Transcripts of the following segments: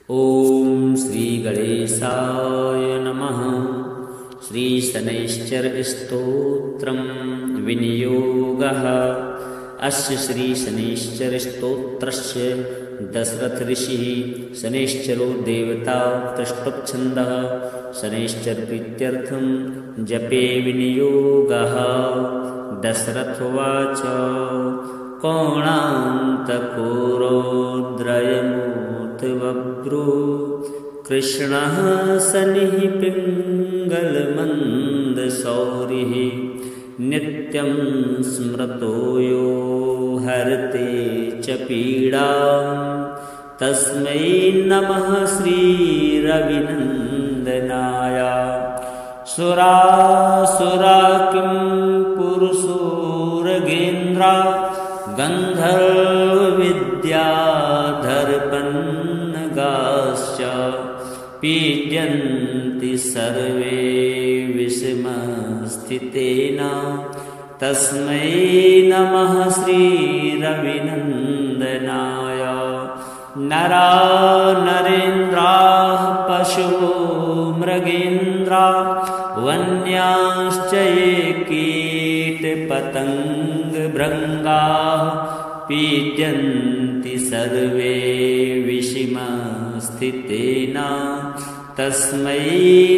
ॐ श्रीगणेशाय नमः। श्रीशनैश्चरस्तोत्रं विनियोगः। अस्य श्रीशनैश्चरस्तोत्रस्य दशरथऋषिः शनैश्चरो देवता तृष्टुप्छन्दः शनैश्चरप्रीत्यर्थं जपे विनियोगः। दशरथोवाच कोणान्तकोरोद्रयमूर्तिबभ्रू कृष्णः शनिः पिङ्गलमन्दशौरिः नित्यं स्मृतो यो हरते च पीडां तस्मै नमः श्रीरविनन्दनाय। सुरासुरा किं पुरुषोरगेन्द्रा गन्धर्वविद्याधरपन्नगाश्च पीड्यन्ति सर्वे विषमस्थितेन तस्मै नमः श्रीरविनन्दनाय। नरा नरेन्द्राः पशवो मृगेन्द्रा वन्याश्च ये कीटपतङ्गभृङ्गाः पीड्यन्ति सर्वे विषमस्थितेन तस्मै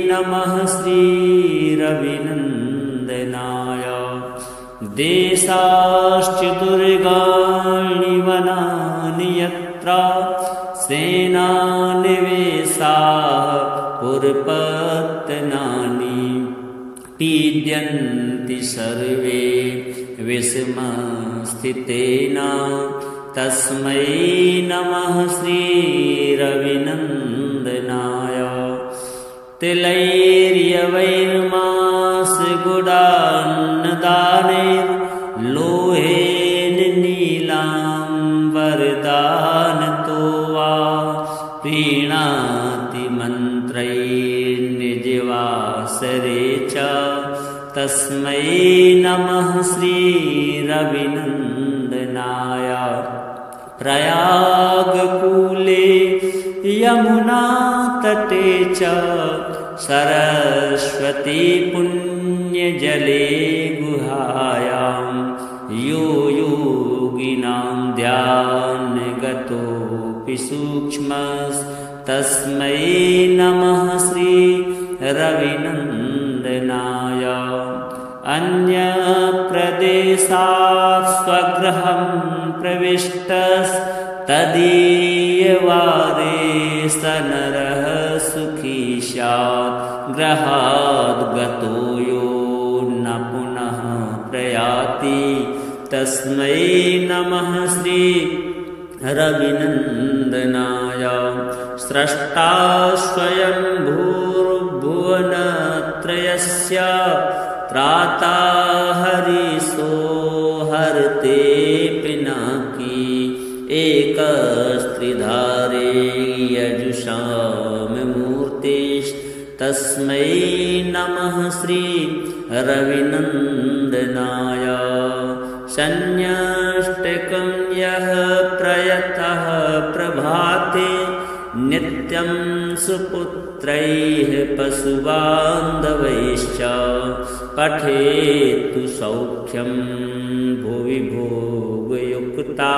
नमः श्रीरविनन्दनाय। देशाश्चतुर्गाणि वनानि यत्र सेनानिवेशाः पुरपत्तनानि पीड्यन्ति सर्वे विषमस्थितेन तस्मै नमः श्रीरविनन्दनाय। तिलैर्यवैर्मांसगुडान्नदानैर्लोहेन नीलाम्बरदानतो वा प्रीणाति मन्त्रैर्निजवासरे च तस्मै नमः श्रीरविनन्दनाय। प्रयागकूले यमुनातटे च सरस्वती पुण्यजले गुहायां यो योगिनां ध्यानगतोऽपि सूक्ष्मस्तस्मै नमः श्रीरविनन्दनाय। अन्यप्रदेशात् स्वगृहं प्रविष्टस्तदीयवारे स नरः सुखी स्यात् गृहाद् गतो यो न पुनः प्रयाति तस्मै नमः श्रीरविनन्दनाय। स्रष्टा स्वयंभूर्भुवनत्रयस्य त्राता हरिसो हरते पिनाकी एकस्त्रिधारे यजुषामूर्तिस्तस्मै नमः श्रीरविनन्दनाय। शन्यष्टकं यः प्रयतः प्रभाते नित्यं सुपुत्रैः पशुबान्धवैश्च पठेत्तु सौख्यं भुवि भोगयुक्ता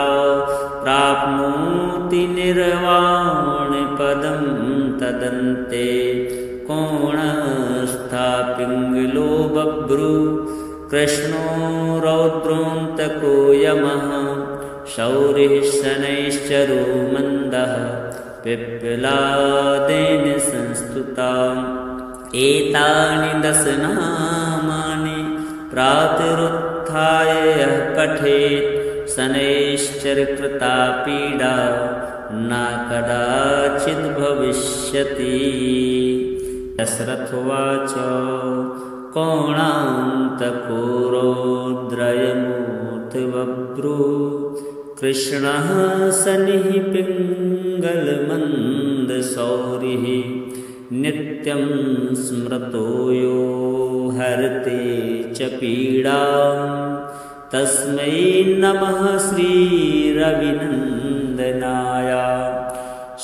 प्राप्नोति निर्वाणपदं तदन्ते। कोणस्था पिङ्गलो बभ्रू कृष्णो रौद्रोऽन्तको यमः शौरिः शनैश्चरो मन्दः पिप्पलादेन संस्तुता। एतानि दशनामानि प्रातरुत्थाय यः पठेत् शनैश्चरकृता पीडा न कदाचिद् भविष्यति। दशरथोवाच कोणान्तकोरोद्रयमूर्तिबभ्रू कृष्णः शनिः पिङ्गलमन्दशौरिः नित्यं स्मृतो यो हरते च पीडां तस्मै नमः श्रीरविनन्दनाय।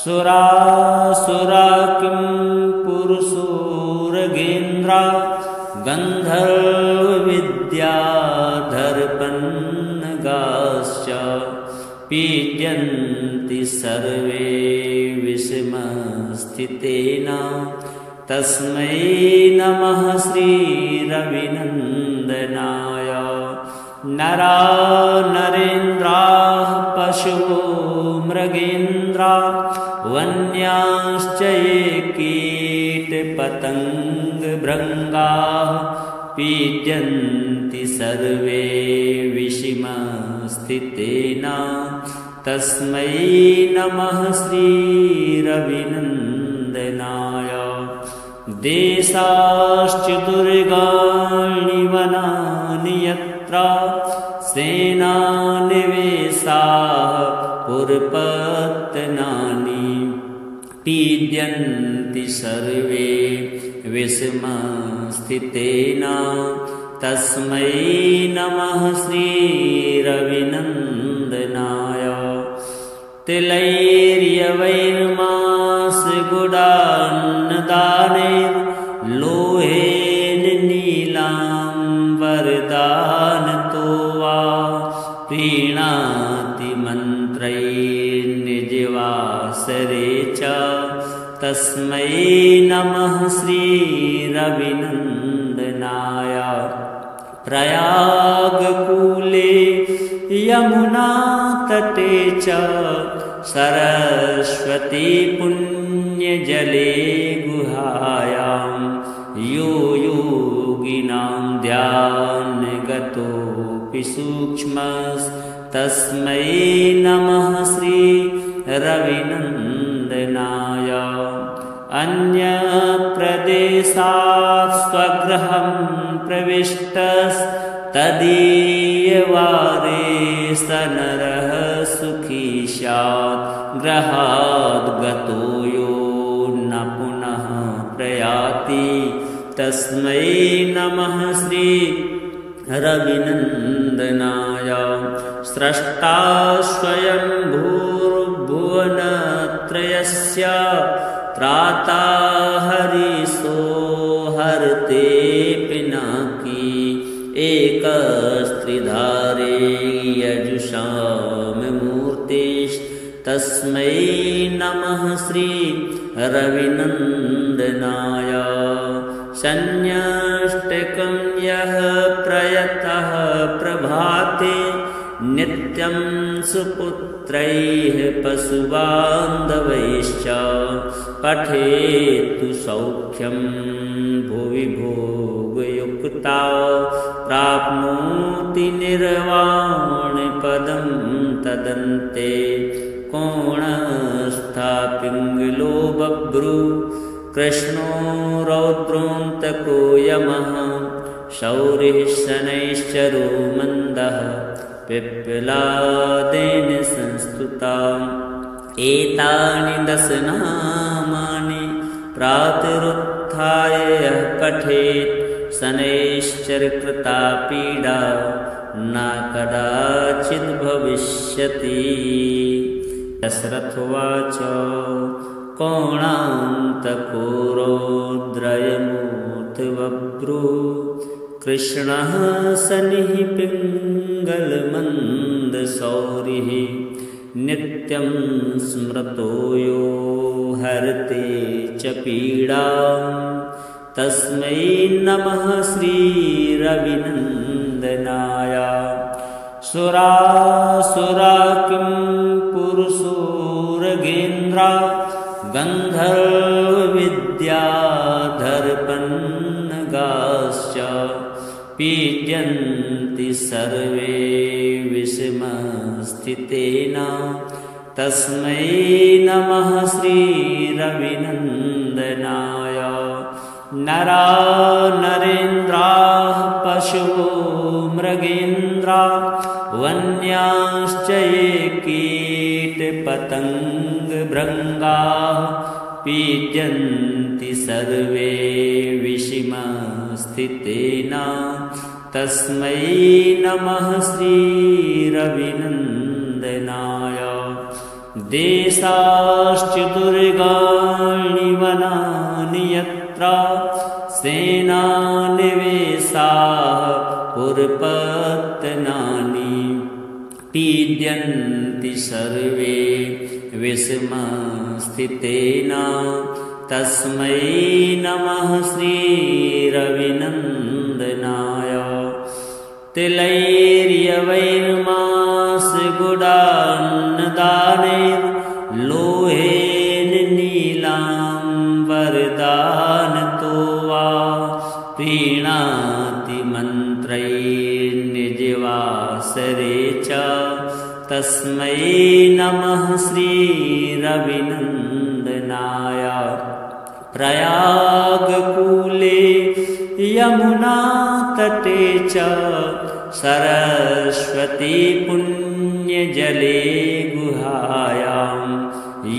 सुरासुरा किं पुरुषोरगेन्द्रा गन्धर्वविद्याधरपन्नगाश्च पीड्यन्ति सर्वे विषमस्थितेन तस्मै नमः श्रीरविनन्दनाय नरा नरेन्द्राः पशवो मृगेन्द्रा वन्याश्च ये कीटपतङ्गभृङ्गाः पीड्यन्ति सर्वे विषमस्थितेन तस्मै नमः श्रीरविनन्दनाय देशाश्चतुर्गाणि वनानि यत्र सेनानिवेशाः पुरपत्तनानि पीड्यन्ति सर्वे विषमस्थितेन तस्मै नमः श्रीरविनन्दनाय तिलैर्यवैर्मांसगुडान्नदानैर्लोहेन नीलाम्बरदानतो वा प्रीणाति मन्त्रैर्निजवासरे च तस्मै नमः श्रीरविनन्दनाय प्रयागकूले यमुनातटे च सरस्वती पुण्यजले गुहायां यो योगिनां ध्यानगतोऽपि सूक्ष्मस्तस्मै नमः श्रीरविनन्दनाय अन्यप्रदेशात् स्वगृहं प्रविष्टस्तदीयवारे स नरः सुखी स्यात् गृहाद् गतो यो न पुनः प्रयाति तस्मै नमः श्रीरविनन्दनाय स्रष्टा स्वयंभूर्भुवनत्रयस्य त्राता हरिसो हरते पिनाकी एकस्त्रिधारे यजुषां मूर्तिस्तस्मै नमः श्रीरविनन्दनाय संन्यष्टकं यः प्रयतः प्रभाते नित्यं सुपुत्रैः पशुबान्धवैश्च पठेतु सौख्यं भुवि भोगयुक्ता प्राप्नोति निर्वाणपदं तदन्ते कोणस्था पिङ्गलो बभ्रु कृष्णो रौद्रोऽन्तको यमः शौरिः शनैश्चरो मन्दः पिप्पलादेन संस्तुताम् एतानि दश नामानि प्रातरुत्थाय यः पठेत् शनैश्चरकृता पीडा न कदाचिद् भविष्यति। दशरथोवाच कोणान्तको रौद्रयमूर्त बभ्रुः कृष्णः शनिः पिङ्गलमन्दशौरिः नित्यं स्मृतो यो हरते च पीडां तस्मै नमः श्रीरविनन्दनाय। सुरासुरा किं पुरुषोरगेन्द्रा गन्धर्वविद्याधरपन्नगाश्च पीड्यन्ति सर्वे विषमस्थितेन तस्मै नमः श्रीरविनन्दनाय। नरा नरेन्द्राः पशवो मृगेन्द्रा वन्याश्च ये कीटपतङ्गभृङ्गाः पीड्यन्ति सर्वे विषमस्थितेन तस्मै नमः श्रीरविनन्दनाय। देशाश्चतुर्गाणि वनानि यत्र सेनानिवेशाः पुरपत्तनानि पीड्यन्ति सर्वे विषमस्थितेन तस्मै नमः श्रीरविनन्दनाय तिलैर्यवैर्मांसगुडान्नदानैर्लोहेन नीलाम्बरदानतो वा प्रीणाति मन्त्रैर्निजवासरे च तस्मै नमः श्रीरविनन्दनाय प्रयागकूले यमुनातटे च सरस्वती पुण्यजले गुहायां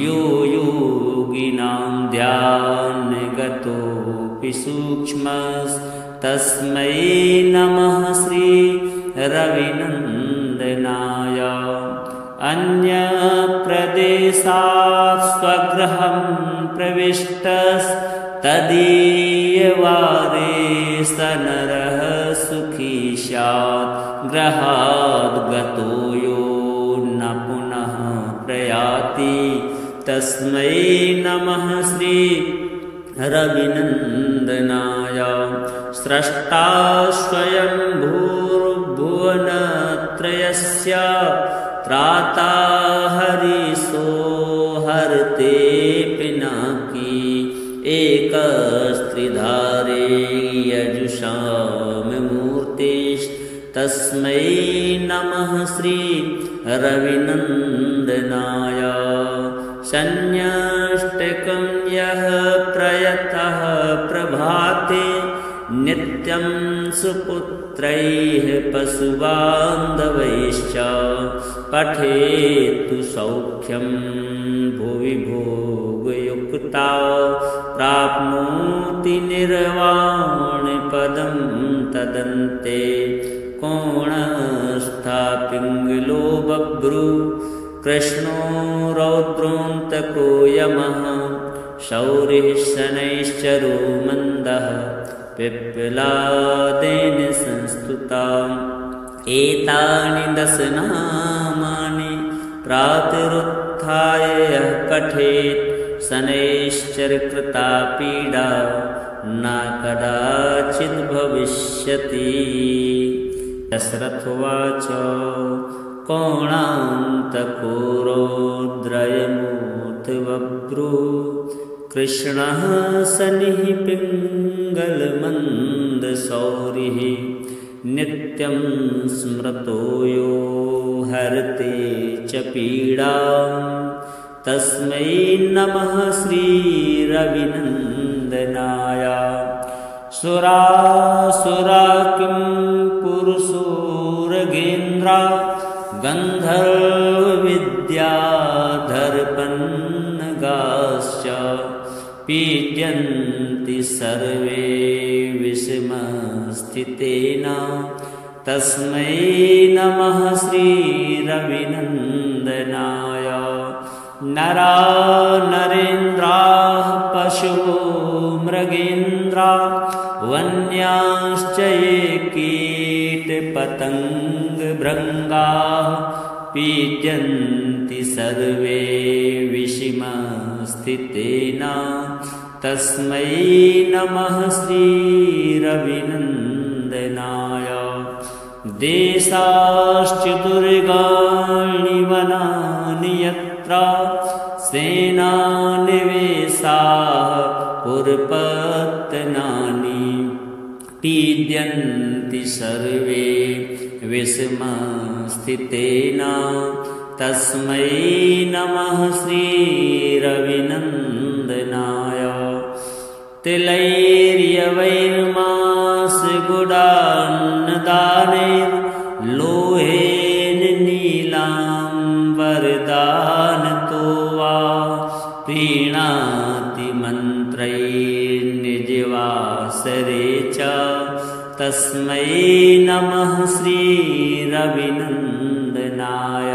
यो योगिनां ध्यानगतोऽपि सूक्ष्मस्तस्मै नमः श्रीरविनन्दनाय अन्यप्रदेशात् स्वगृहं प्रविष्टस्तदीयवारे स नरः सुखी स्यात् गृहाद् गतो यो न पुनः प्रयाति तस्मै नमः श्रीरविनन्दनाय स्रष्टा स्वयं भूर्भुवनत्रयस्य त्राता हरिसो हरते पिनाकी एकस्त्रिधारे यजुषां मूर्तिस्तस्मै नमः श्रीरविनन्दनाय संन्यष्टकं यः प्रयतः प्रभाते नित्यं सुपुत्रैः पशुबान्धवैश्च पठेत्तु सौख्यं भुवि भोगयुक्ता प्राप्नोति निर्वाणपदं तदन्ते कोणस्था पिङ्गलो बभ्रु कृष्णो रौद्रोऽन्तको यमः शौरिः शनैश्चरो मन्दः पिप्पलादेन संस्तुता एतानि दशनामानि प्रातरुत्थाय यः पठेत् शनैश्चरकृता पीडा न कदाचिद् भविष्यति। दशरथोवाच कोणान्तको रौद्रयमूर्त बभ्रुः कृष्णः शनिः पिङ्गलमन्दशौरिः नित्यं स्मृतो यो हरते च पीडां तस्मै नमः श्रीरविनन्दनाय। सुरासुरा किं पुरुषोरगेन्द्रा गन्धर्वविद्याधरपन्नगाश्च पीड्यन्ति सर्वे विषमस्थितेन तस्मै नमः श्रीरविनन्दनाय। नरा नरेन्द्राः पशवो मृगेन्द्रा वन्याश्च ये कीटपतङ्गभृङ्गाः पीड्यन्ति सर्वे विषमस्थितेन तस्मै नमः श्रीरविनन्दनाय। देशाश्चतुर्गाणि वनानि यत्र सेनानिवेशाः पुरपत्तनानि पीड्यन्ति सर्वे विषमस्थितेन तस्मै नमः श्रीरविनन्दनाय। तिलैर्यवैर्मांसगुडान्नदानैर्लोहेन नीलाम्बरदानतो वा प्रीणाति मन्त्रैर्निजवासरे च तस्मै नमः श्रीरविनन्दनाय।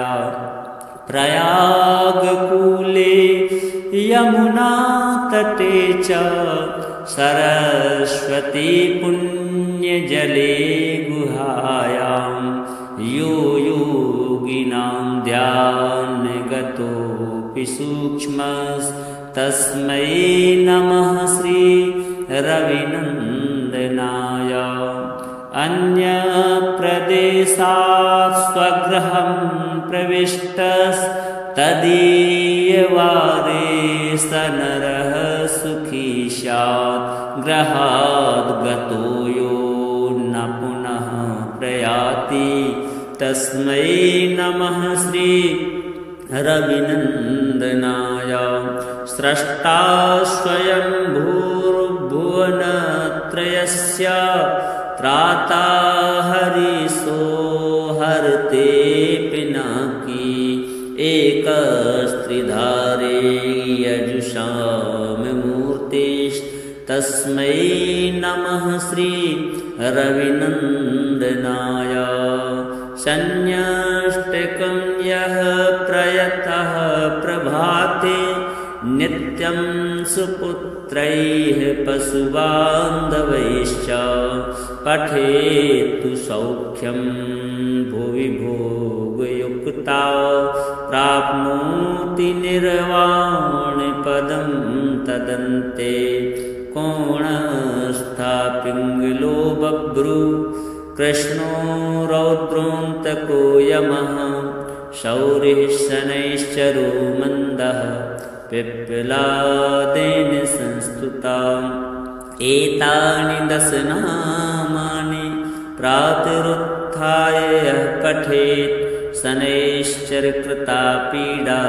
प्रयागकूले प्रयागकूले यमुनातटे च सरस्वती पुण्यजले गुहायां यो योगिनां ध्यानगतोऽपि सूक्ष्मस्तस्मै नमः श्री रविनन्दनाय। अन्यप्रदेशात् स्वगृहं प्रविष्टस्तदीयवारे स नरः सुखी स्यात्। गृहाद् गतो यो न पुनः प्रयाति तस्मै नमः श्री रविनन्दनाय। स्रष्टा स्वयं भूर्भुवनत्रयस्य त्राता हरिसो हरते पिनाकी। एकस्त्रिधारे यजुषां मूर्तिस्तस्मै नमः श्री रविनन्दनाय। सन्न्यष्टकं यः प्रयतः प्रभाते नित्यं सुपुत्रैः पशुबान्धवैश्च पठेत्तु सौख्यं भुवि भोगयुक्ता प्राप्नोति निर्वाणपदं तदन्ते। कोणस्था पिङ्गलो बभ्रु कृष्णो रौद्रोऽन्तको यमः। शौरिः शनैश्चरो मन्दः पिप्पलादेन संस्तुता। एतानि 10 नामानि प्रातरुत्थाय यः पठेत् शनैश्चरकृता पीडा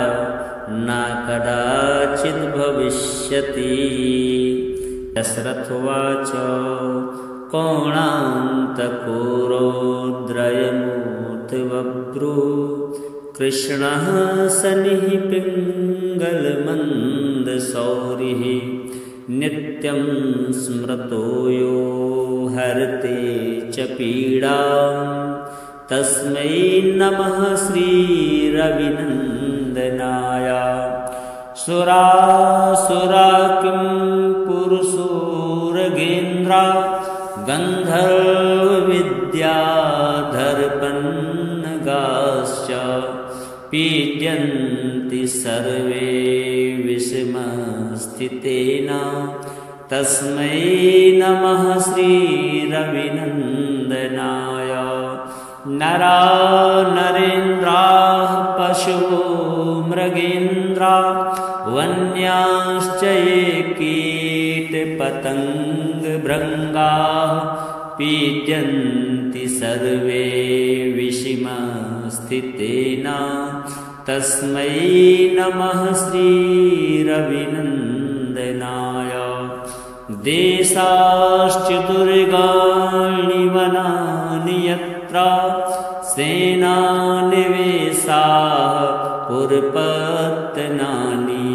न कदाचिद् भविष्यति। दशरथोवाच कोणान्तको रौद्रयमूर्त बभ्रुः कृष्णः शनिः पिङ्गलमन्दशौरिः। नित्यं स्मृतो यो हरते च पीडां तस्मै नमः श्री रविनन्दनाय। सुरासुरा किं पुरुषोरगेन्द्रा गन्धर्वविद्याधरपन्नगाश्च पीड्यन्ति सर्वे विषमस्थितेन तस्मै नमः श्री रविनन्दनाय। नरा नरेन्द्राः पशवो मृगेन्द्रा वन्याश्च ये कीटपतङ्गभृङ्गाः पीड्यन्ति सर्वे विषमस्थितेन तस्मै नमः श्री रविनन्दनाय। देशाश्च दुर्गाणि वनानि यत्र सेनानिवेशाः पुरपत्तनानि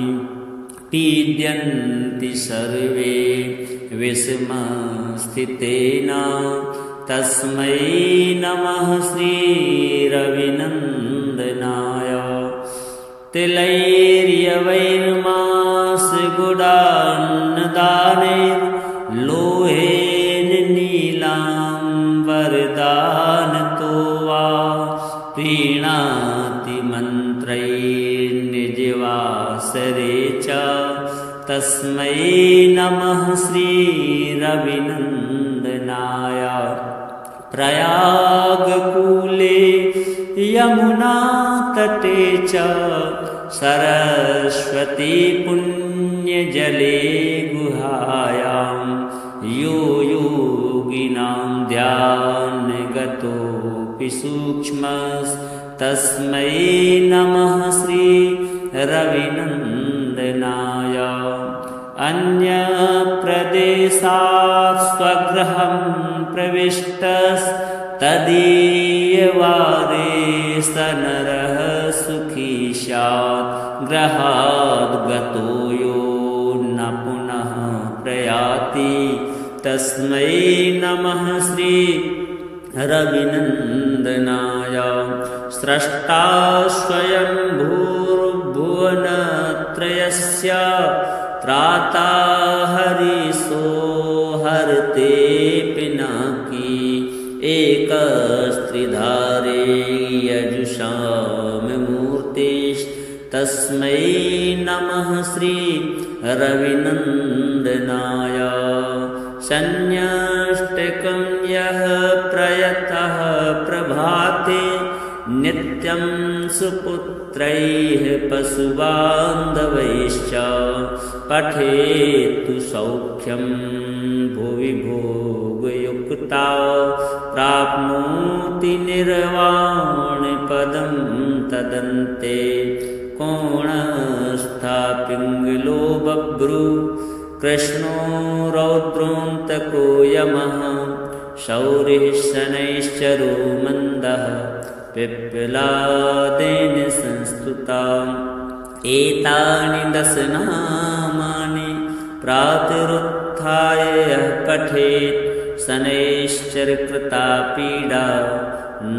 पीड्यन्ति सर्वे विषमस्थितेन तस्मै नमः श्री रविनन्दनाय। तिलैर्यवैर्मांसगुडान्नदानैर्लोहेन नीलाम्बरदानतो वा प्रीणाति मन्त्रैर्निजवासरे च तस्मै नमः श्री रविनन्दनाय। प्रयागकूले यमुनातटे च सरस्वती पुण्यजले गुहायां यो योगिनां ध्यानगतोऽपि सूक्ष्मस्तस्मै नमः श्री रविनन्दनाय। अन्यप्रदेशात् स्वगृहं प्रविष्टस्तदीयवारे स नरः सुखी स्यात्। गृहाद् गतो यो न पुनः प्रयाति तस्मै नमः श्री रविनन्दनाय। स्रष्टा स्वयं भूर्भुवनत्रयस्य भुवनत्रयस्य त्राता हरिसो हरते पिनाकी एकस्त्रिधारे यजुषां मूर्तिस्तस्मै नमः श्री रविनन्दनाय सन्न्यष्टकं यः प्रयतः प्रभाते नित्यं सुपुत्रैः पशुबान्धवैश्च पठेत्तु सौख्यं भुवि भोगयुक्ता प्राप्नोति निर्वाणपदं तदन्ते कोणस्थापिङ्गलो बभ्रु कृष्णो रौद्रोऽन्तको यमः शौरिः शनैश्चरो मन्दः पिप्पलादेन संस्तुता एतानि दश नामानि प्रातरुत्थाय यः पठेत् शनैश्चरकृता पीडा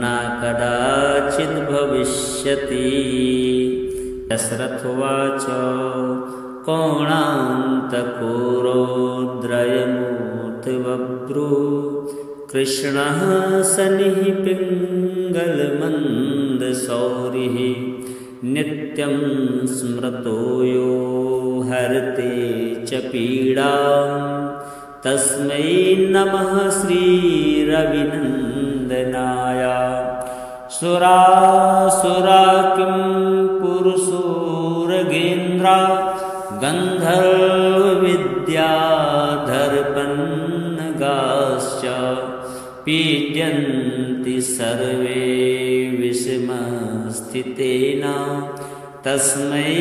न कदाचिद् भविष्यति। दशरथोवाच कोणान्तको रौद्रयमूर्तिबभ्रु कृष्णः शनिः पिङ्गलमन्दशौरिः नित्यं स्मृतो यो हरते च पीडां तस्मै नमः श्रीरविनन्दनाय। सुरासुरा किं पुरुषोरगेन्द्रा गन्धर्वविद्याधरपन्नगाश्च पीड्यन्ति सर्वे विषमस्थितेन तस्मै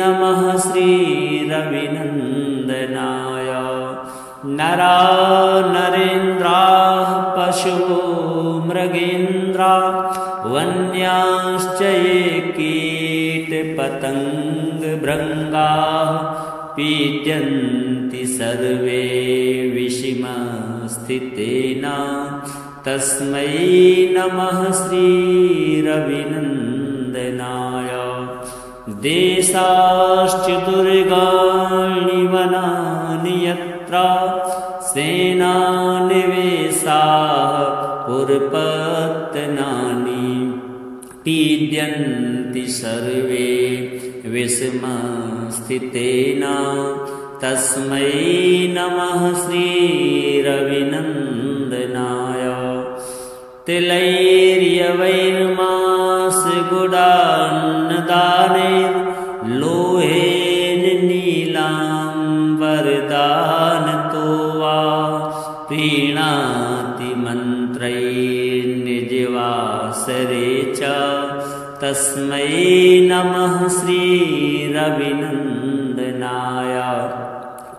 नमः श्रीरविनन्दनाय। नरा नरेन्द्राः पशवो मृगेन्द्रा वन्याश्च ये कीटपतङ्गभृङ्गाः पीड्यन्ति सर्वे विषमस्थितेन तस्मै नमः श्रीरविनन्दनाय। देशाश्च दुर्गाणि वनानि यत्र सेनानिवेशाः पुरपत्तनानि पीड्यन्ति सर्वे विषमस्थितेन तस्मै नमः श्रीरविनन्दनाय। तिलैर्यवैर्मांसगुडान्नदानैर्लोहेन नीलाम्बरदानतो वा प्रीणाति मन्त्रैर्निजवासरे च तस्मै नमः श्रीरविनन्दनाय।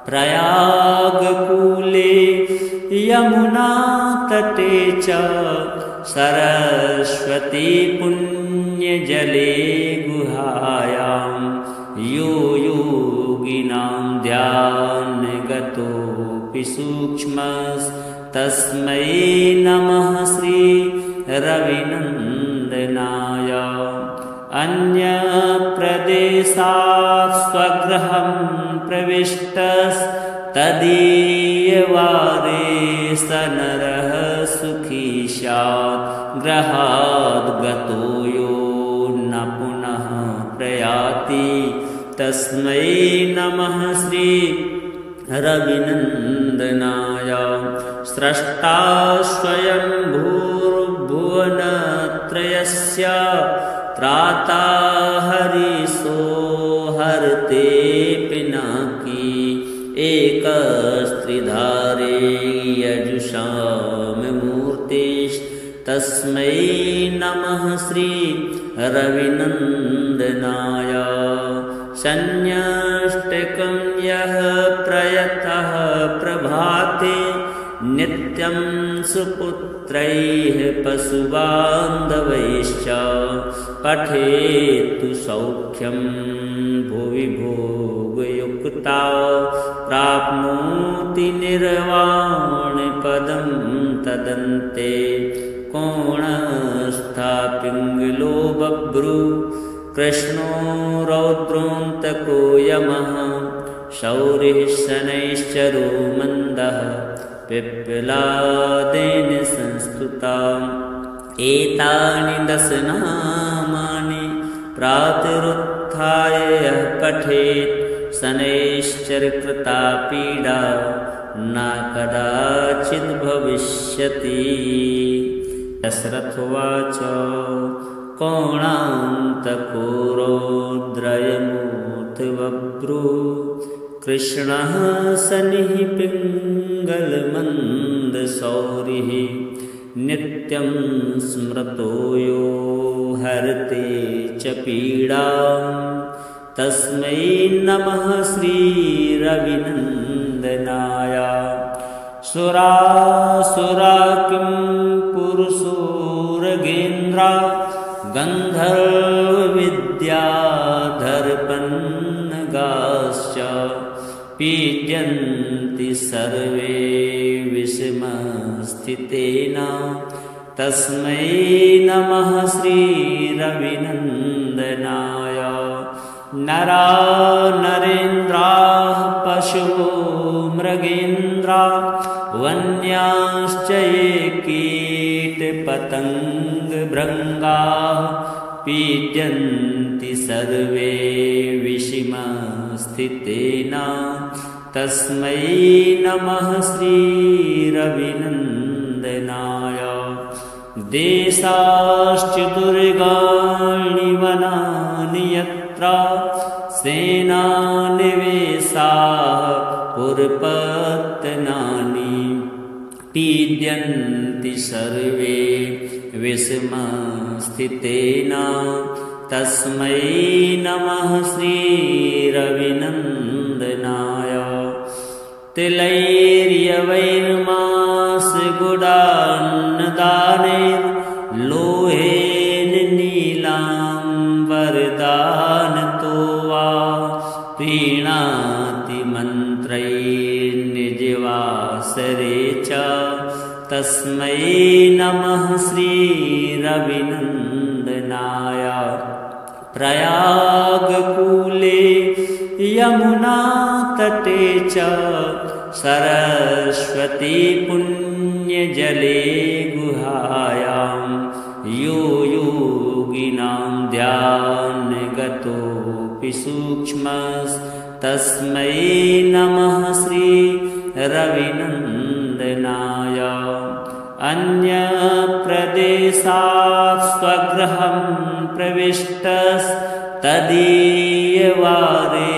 प्रयागकूले यमुनातटे च सरस्वती पुण्यजले गुहायां यो योगिनां ध्यानगतोऽपि सूक्ष्मस्तस्मै नमः श्रीरविनन्दनाय। अन्यप्रदेशात् स्वगृहं प्रविष्टस्तदीयवारे स नरः सुखी स्यात् गृहाद् गतो यो न पुनः प्रयाति तस्मै नमः श्रीरविनन्दनाय। स्रष्टा स्वयंभूर्भुवनत्रयस्य त्राता हरिसो हरते पिनाकी एकस्त्रिधारे यजुषां मूर्तिस्तस्मै नमः श्रीरविनन्दनाय। सन्न्यष्टकं यः प्रयतः प्रभाते नित्यं सुपुत्रैः पशुबान्धवैश्च पठेत्तु सौख्यं भुवि भोगयुक्ता प्राप्नोति निर्वाणपदं तदन्ते कोणस्थापिङ्गलो बभ्रु कृष्णो रौद्रोऽन्तको यमः शौरिः शनैश्चरो मन्दः पिप्पलादेन संस्तुताम् एतानि दश नामानि प्रातरुत्थाय यः पठेत् शनैश्चरकृता पीडा न कदाचिद् भविष्यति। दशरथोवाच कोणान्तको रौद्रयमूर्त बभ्रुः कृष्णः शनिः पिङ्गलमन्दशौरिः नित्यं स्मृतो यो हरते च पीडां तस्मै नमः श्रीरविनन्दनाय। सुरासुरा किं पुरुषोरगेन्द्रा गन्धर्वविद्याधरपन्नगाश्च पीड्यन्ति सर्वे विषमस्थितेन तस्मै नमः श्रीरविनन्दनाय। नरा नरेन्द्राः पशवो मृगेन्द्रा वन्याश्च ये कीटपतङ्गभृङ्गाः पीड्यन्ति सर्वे विषमस्थितेन तस्मै नमः श्रीरविनन्दनाय। देशाश्च दुर्गाणि वनानि यत्र सेनानिवेशाः पुरपत्तनानि पीड्यन्ति सर्वे विषमस्थितेन तस्मै नमः श्रीरविनन्दनाय। तिलैर्यवैर्मांसगुडान्नदानैर्लोहेन नीलाम्बरदानतो वा प्रीणाति मन्त्रैर्निजवासरे च तस्मै नमः श्रीरविनन्दनाय। प्रयागकूले यमुनातटे च सरस्वती पुण्यजले गुहायां यो योगिनां ध्यानगतोऽपि सूक्ष्मस्तस्मै नमः श्रीरविनन्दनाय। अन्यप्रदेशात् स्वगृहं प्रविष्टस्तदीयवारे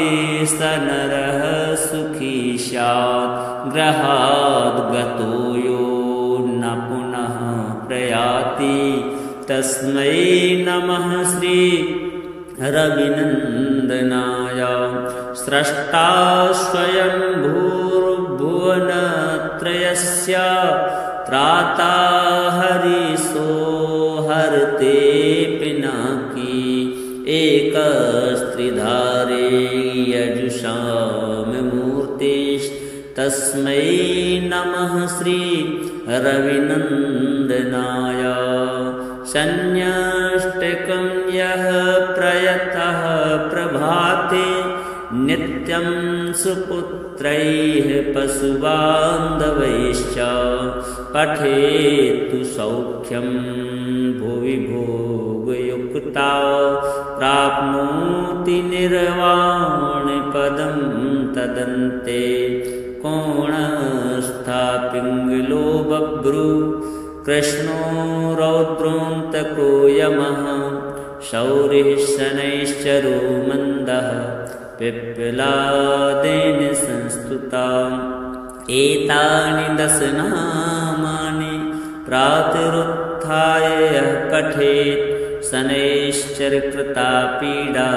स नरः सुखी स्यात् गृहाद् गतो यो न पुनः प्रयाति तस्मै नमः श्रीरविनन्दनाय। स्रष्टा स्वयंभूर्भुवनत्रयस्य त्राता हरिसो हरते पिनाकी एकस्त्रिधारे यजुषां मूर्तिस्तस्मै नमः श्रीरविनन्दनाय। संन्यष्टकं यः प्रयतः प्रभाते नित्यं सुपुत्रैः पशुबान्धवैश्च पठेत्तु सौख्यं भुवि भोगयुक्ता प्राप्नोति निर्वाणपदं तदन्ते। कोणस्था पिङ्गलो बभ्रुः कृष्णो रौद्रोऽन्तको यमः शौरिः शनैश्चरो मन्दः पिप्पलादेन संस्तुताम् एतानि दश नामानि प्रातरुत्थाय यः पठेत् शनैश्चरकृता पीडा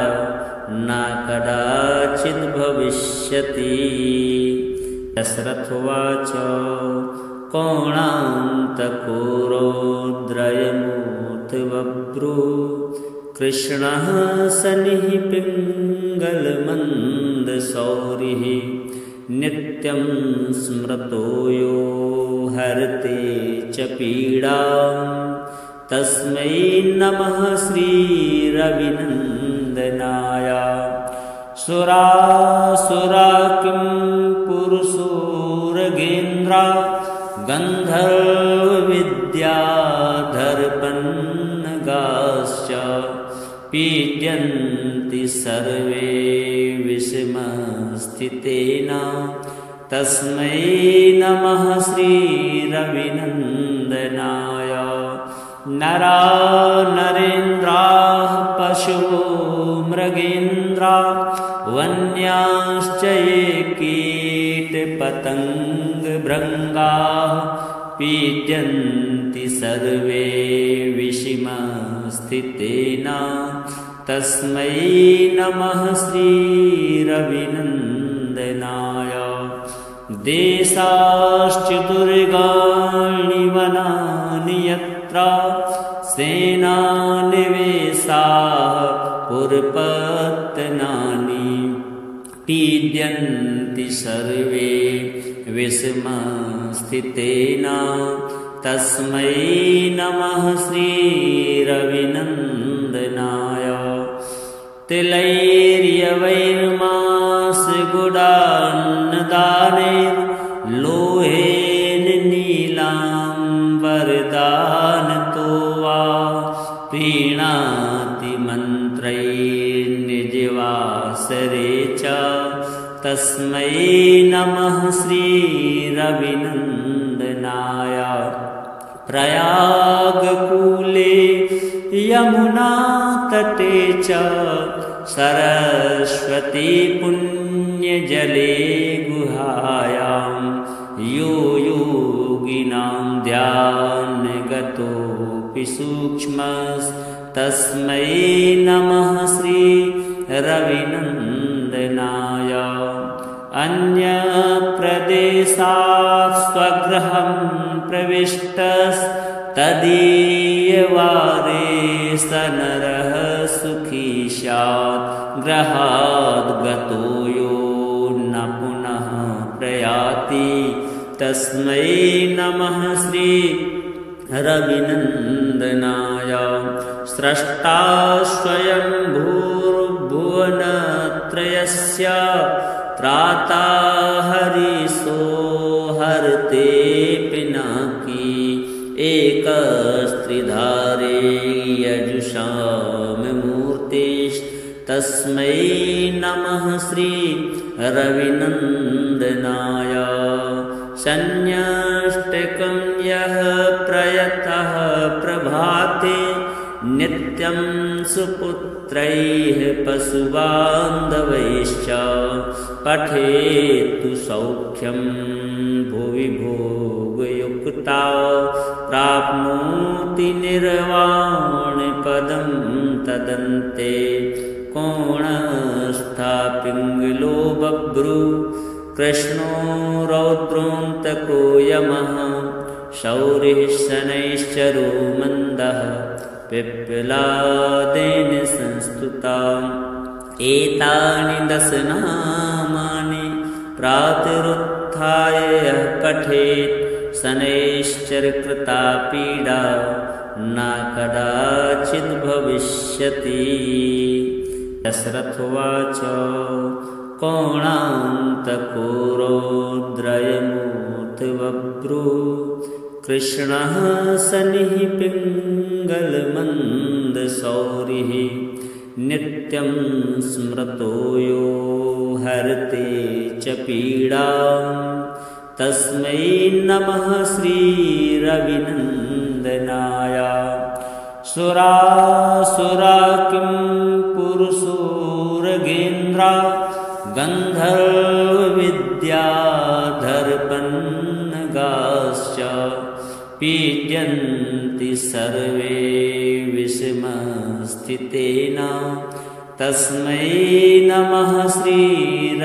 न कदाचिद् भविष्यति। दशरथोवाच कोणान्तको रौद्रयमूर्त बभ्रुः कृष्णः शनिः पिङ्गलमन्दशौरिः नित्यं स्मृतो यो हरते च पीडां तस्मै नमः श्रीरविनन्दनाय। सुरासुरा किं पुरुषोरगेन्द्रा गन्धर्वविद्याधरपन्नगाश्च पीड्यन्ति सर्वे विषमस्थितेन तस्मै नमः श्रीरविनन्दनाय नरा नरेन्द्राः पशवो मृगेन्द्रा वन्याश्च ये कीटपतङ्गभृङ्गाः पीड्यन्ति सर्वे विषमस्थितेन तस्मै नमः श्रीरविनन्दनाय देशाश्चतुर्गाणि वनानि यत्र सेनानिवेशाः पुरपत्तनानि पीड्यन्ति सर्वे विषमस्थितेन तस्मै नमः श्रीरविनन्दनाय तिलैर्यवैर्मांसगुडान्नदानैर्लोहेन नीलाम्बरदानतो वा प्रीणाति मन्त्रैर्निजवासरे च तस्मै नमः श्रीरविनन्दनाय प्रयागकूले यमुनातटे च सरस्वती पुण्यजले गुहायां यो योगिनां ध्यानगतोऽपि सूक्ष्मस्तस्मै नमः श्रीरविनन्दनाय अन्यप्रदेशात् स्वगृहं प्रविष्टस्तदीयवारे स नरः सुखी स्यात् गृहाद् गतो यो न पुनः प्रयाति तस्मै नमः श्रीरविनन्दनाय स्रष्टा स्वयं भूर्भुवनत्रयस्य त्राता हरिसो हरते पिनाकी एकस्त्रिधारे यजुषां मूर्तिस्तस्मै नमः श्रीरविनन्दनाय संन्यष्टकं यः प्रयतः प्रभाते नित्यं सुपुत्रैः पशुबान्धवैश्च पठेत्तु सौख्यं भुवि भोगयुक्ता प्राप्नोति निर्वाणपदं तदन्ते कोणस्था पिङ्गलो बभ्रु कृष्णो रौद्रोऽन्तको यमः शौरिः शनैश्चरो मन्दः पिप्पलादेन संस्तुता एतानि दशनामानि प्रातरुत्थाय यः पठेत् शनैश्चरकृता पीडा न कदाचिद् भविष्यति। दशरथोवाच कोणान्तको रौद्रयमूर्तिबभ्रू कृष्णः शनिः पिङ्गलमन्दशौरिः नित्यं स्मृतो यो हरते च पीडां तस्मै नमः श्रीरविनन्दनाय सुरासुरा किं पुरुषोरगेन्द्रा गन्धर्वविद्याधरपन्नगाश्च पीड्यन्ति सर्वे विषमस्थितेन तस्मै नमः श्रीरविनन्दनाय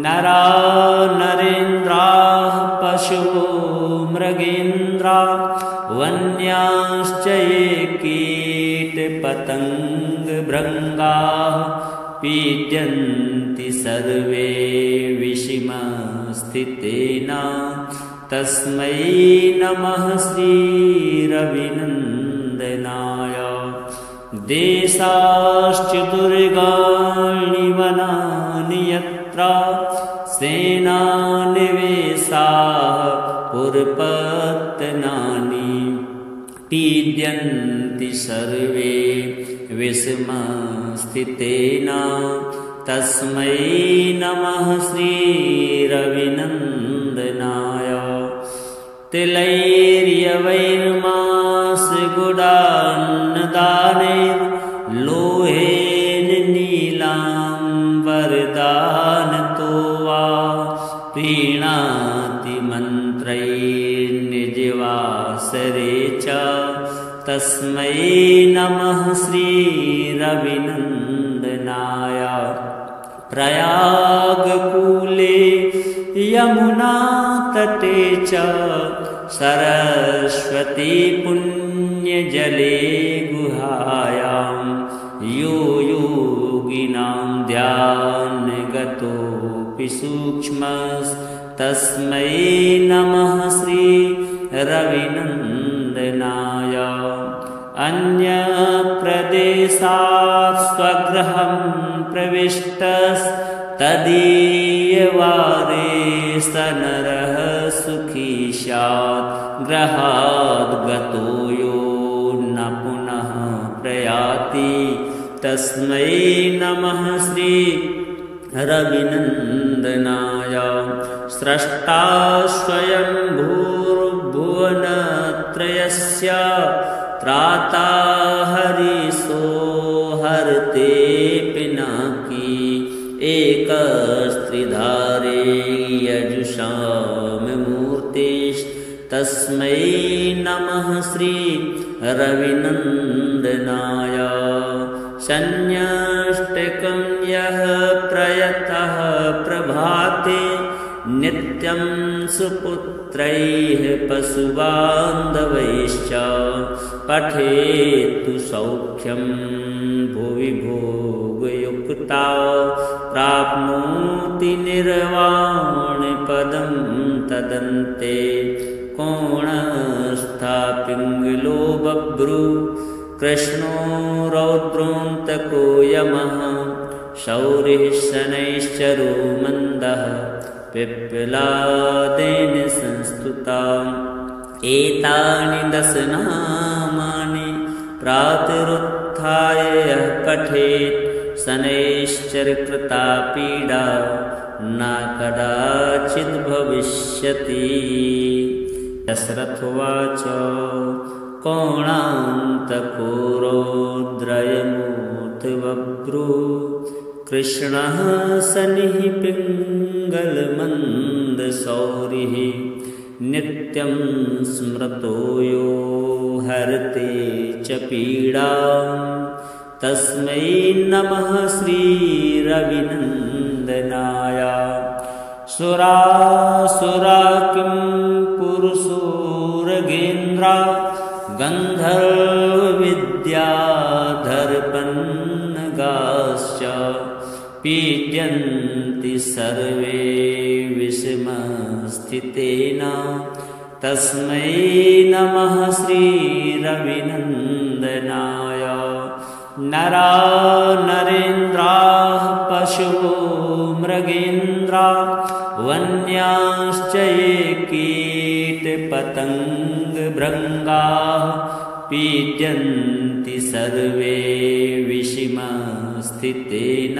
नरा नरेन्द्राः पशवो मृगेन्द्रा वन्याश्च ये कीटपतङ्गभृङ्गाः पीड्यन्ति सर्वे विषमस्थितेन तस्मै नमः श्रीरविनन्दनाय देशाश्चतुर्गाणि वनानि यत्र सेनानिवेशाः पुरपत्तनानि पीड्यन्ति सर्वे विषमस्थितेन तस्मै नमः श्रीरविनन्दनाय तिलैर्यवैर्मासगुडान्नदानैर्लोहेन नीलाम्बरदानतो वा प्रीणाति मन्त्रैर्निजवासरे च तस्मै नमः श्रीरविनन्दनाय प्रयागकूले यमुनातटे च सरस्वती पुण्यजले गुहायां यो योगिनां ध्यानगतोऽपि सूक्ष्मस्तस्मै नमः श्रीरविनन्दनाय अन्यप्रदेशात् स्वगृहं प्रविष्टस्तदीयवारे स नरः सुखी स्यात् गृहाद् गतो यो न पुनः प्रयाति तस्मै नमः श्रीरविनन्दनाय स्रष्टा स्वयं भूर्भुवनत्रयस्य त्राता हरिसो हरते पिनाकी एकस्त्रिधारे यजुषां मूर्तिस्तस्मै नमः श्रीरविनन्दनाय शन्यष्टकं यः प्रयतः प्रभाते नित्यं सुपुत्रैः पशुबान्धवैश्च पठेत्तु सौख्यं भुवि भोगयुक्ता प्राप्नोति निर्वाणपदं तदन्ते कोणस्था पिङ्गलो बभ्रु कृष्णो रौद्रोऽन्तको यमः शौरिः शनैश्चरो मन्दः पिप्पलादेन संस्तुता एतानि 10 नामानि प्रातरुत्थाय यः पठेत् शनैश्चरकृता पीडा न कदाचिद् भविष्यति। दशरथोवाच कोणान्तको रौद्रयमूर्त बभ्रू कृष्णः शनिः पिङ्गलमन्दशौरिः नित्यं स्मृतो यो हरते च पीडां तस्मै नमः श्रीरविनन्दनाय। सुरासुरा किं पुरुषोरगेन्द्रा गन्धर्वविद्याधरपन्नगाश्च पीड्यन्ति सर्वे विषमस्थितेन तस्मै नमः श्रीरविनन्दनाय। नरा नरेन्द्राः पशवो मृगेन्द्रा वन्याश्च ये कीटपतङ्गभृङ्गाः पीड्यन्ति सर्वे विषमस्थितेन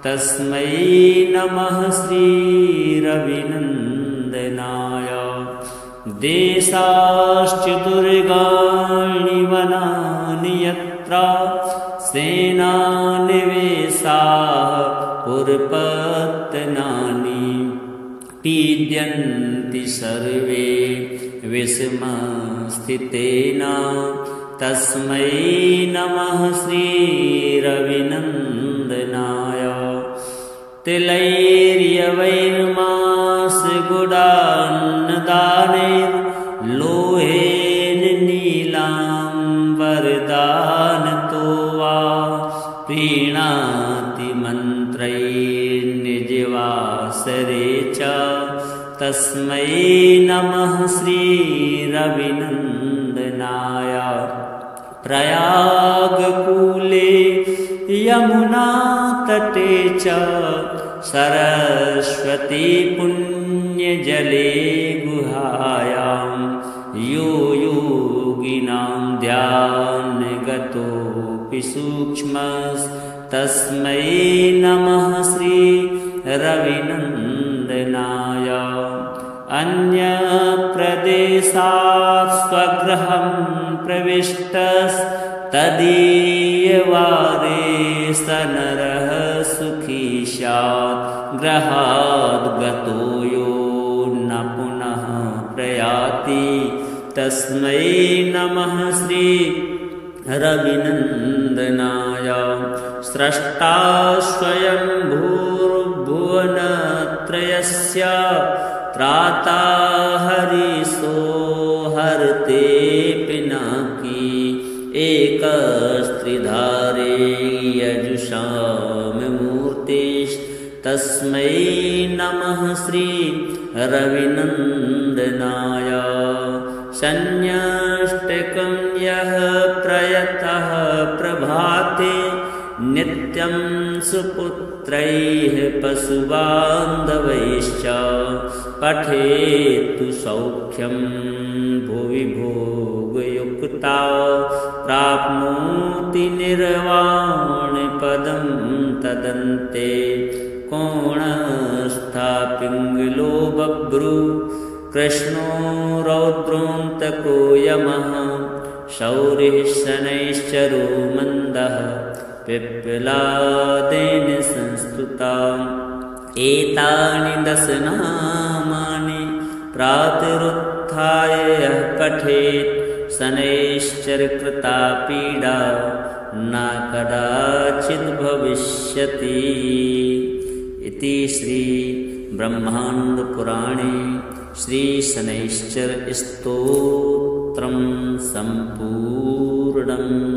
तस्मै नमः श्रीरविनन्दनाय। देशाश्चतुर्गाणि वनानि यत्र सेनानिवेशाः पुरपत्तनानि पीड्यन्ति सर्वे विषमस्थितेन तस्मै नमः श्रीरविनन्दनाय। तिलैर्यवैर्मासगुडान्नदानैर्लोहेन नीलाम्बरदानतो वा प्रीणाति मन्त्रैर्निजवासरे च तस्मै नमः श्रीरविनन्दनाय। प्रयागकूले यमुनातटे च सरस्वती पुण्यजले गुहायां यो योगिनां ध्यानगतोऽपि सूक्ष्मस्तस्मै नमः श्री रविनन्दनाय। अन्यप्रदेशात् स्वगृहं प्रविष्टस्तदीयवारे स नरः सुखी स्यात्। गृहाद् गतो यो न पुनः प्रयाति तस्मै नमः श्री रविनन्दनाय। स्रष्टा स्वयं भूर्भुवनत्रयस्य त्राता हरिसो हरते पिनाकी। एकस्त्रिधारे यजुषां मूर्तिस्तस्मै नमः श्री रविनन्दनाय। संन्यष्टकं यः प्रयतः प्रभाते नित्यं सुपुत्रैः पशुबान्धवैश्च पठेत्तु सौख्यं भुवि भोगयुक्ता प्राप्नोति निर्वाणपदं तदन्ते। कोणस्था पिङ्गलो बभ्रु कृष्णो रौद्रोऽन्तको यमः। शौरिः शनैश्चरो मन्दः पिप्पलादेन संस्तुता। एतानि 10 नामानि प्रातरुत्थाय यः पठेत् शनैश्चरकृता पीडा न कदाचिद् भविष्यति। इति श्री ब्रह्माण्डपुराणे श्री शनैश्चर स्तोत्रं सम्पूर्णम्।